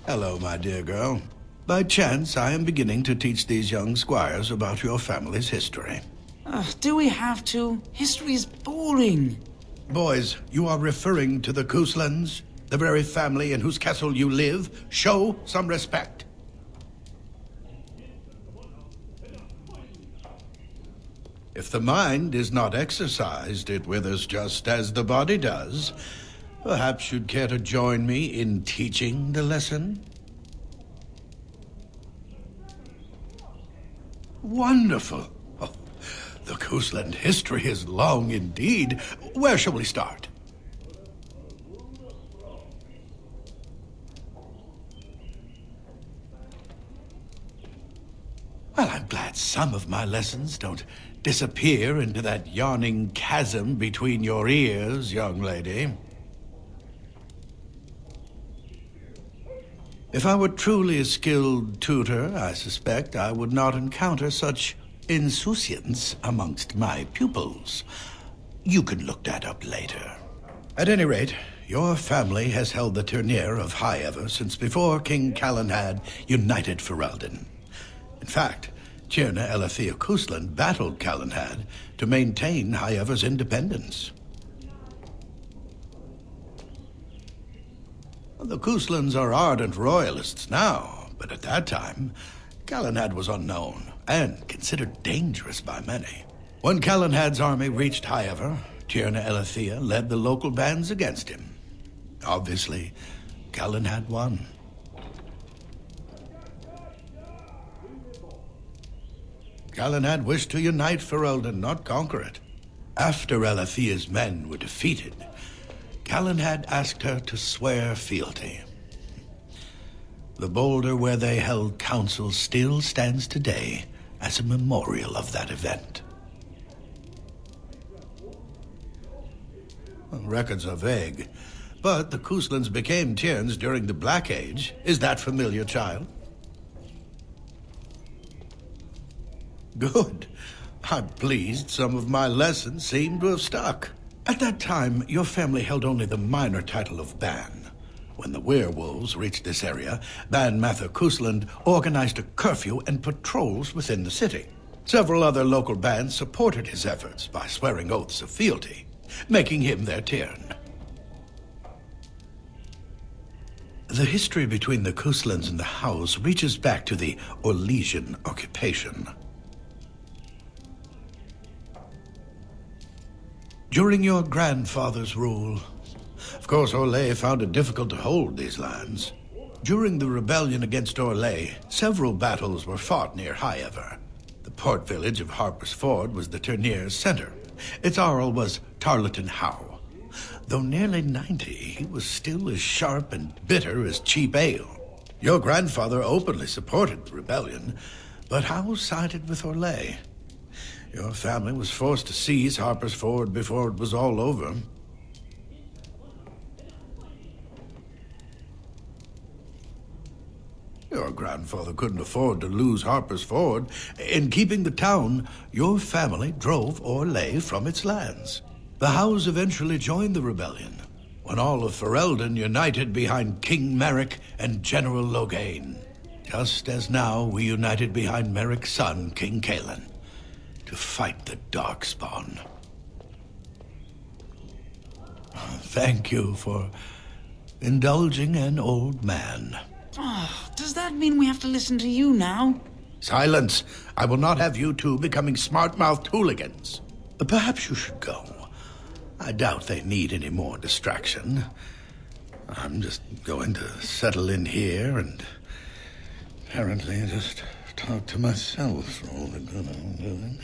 Hello, my dear girl. By chance, I am beginning to teach these young squires about your family's history. Do we have to? History is boring. Boys, you are referring to the Couslands, the very family in whose castle you live. Show some respect. If the mind is not exercised, it withers just as the body does. Perhaps you'd care to join me in teaching the lesson? Wonderful. Oh, the Cousland history is long indeed. Where shall we start? Well, I'm glad some of my lessons don't disappear into that yawning chasm between your ears, young lady. If I were truly a skilled tutor, I suspect I would not encounter such insouciance amongst my pupils. You can look that up later. At any rate, your family has held the tournure of High Ever since before King Calenhad united Ferelden. In fact, Tierna Elethea Cousland battled Calenhad to maintain High Ever's independence. The Couslands are ardent royalists now, but at that time, Calenhad was unknown and considered dangerous by many. When Calenhad's army reached High Ever, Tierna Elethea led the local bands against him. Obviously, Calenhad won. Calenhad wished to unite Ferelden, not conquer it. After Elethea's men were defeated, Calenhad asked her to swear fealty. The boulder where they held council still stands today as a memorial of that event. Well, records are vague, but the Couslands became Tierns during the Black Age. Is that familiar, child? Good. I'm pleased some of my lessons seem to have stuck. At that time, your family held only the minor title of Ban. When the werewolves reached this area, Ban Mather Cousland organized a curfew and patrols within the city. Several other local bands supported his efforts by swearing oaths of fealty, making him their Tiern. The history between the Couslands and the House reaches back to the Orlesian occupation. During your grandfather's rule, of course, Orlais found it difficult to hold these lands. During the rebellion against Orlais, several battles were fought near High Ever. The port village of Harper's Ford was the tourneur's center. Its Jarl was Tarleton Howe. Though nearly 90, he was still as sharp and bitter as cheap ale. Your grandfather openly supported the rebellion, but Howe sided with Orlais. Your family was forced to seize Harper's Ford before it was all over. Your grandfather couldn't afford to lose Harper's Ford. In keeping the town, your family drove Orlais from its lands. The Howes eventually joined the rebellion, when all of Ferelden united behind King Merrick and General Loghain. Just as now we united behind Merrick's son, King Cailan, to fight the Darkspawn. Thank you for indulging an old man. Does that mean we have to listen to you now? Silence! I will not have you two becoming smart-mouthed hooligans. Perhaps you should go. I doubt they need any more distraction. I'm just going to settle in here and apparently just talk to myself for all the good I'm doing.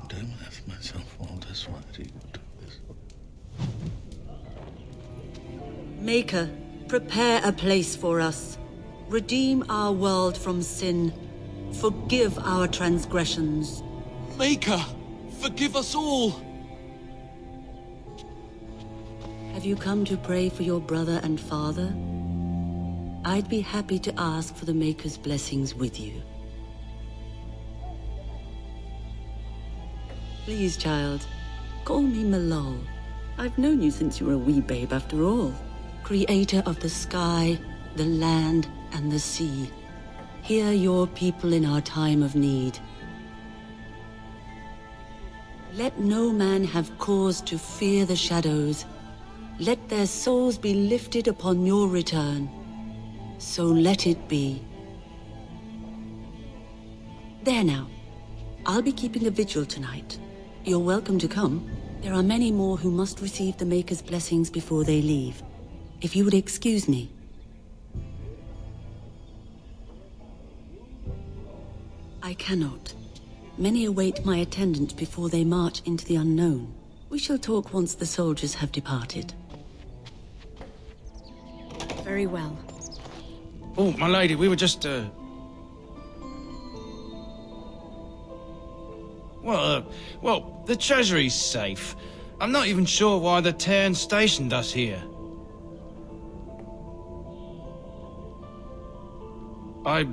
Don't ask myself all this. Why do you do this? Maker, prepare a place for us. Redeem our world from sin. Forgive our transgressions. Maker, forgive us all. Have you come to pray for your brother and father? I'd be happy to ask for the Maker's blessings with you. Please, child, call me Malol. I've known you since you were a wee babe after all. Creator of the sky, the land and the sea. Hear your people in our time of need. Let no man have cause to fear the shadows. Let their souls be lifted upon your return. So let it be. There now. I'll be keeping a vigil tonight. You're welcome to come. There are many more who must receive the Maker's blessings before they leave. If you would excuse me. I cannot. Many await my attendance before they march into the unknown. We shall talk once the soldiers have departed. Very well. Oh, my lady, we were just, Well, the treasury's safe. I'm not even sure why the Cairn stationed us here. I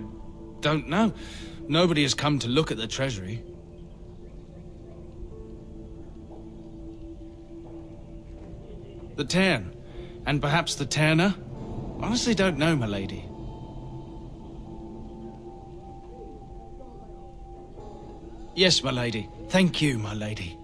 don't know. Nobody has come to look at the treasury. The Cairn, and perhaps the Turner? Honestly don't know, my lady. Yes, my lady. Thank you, my lady.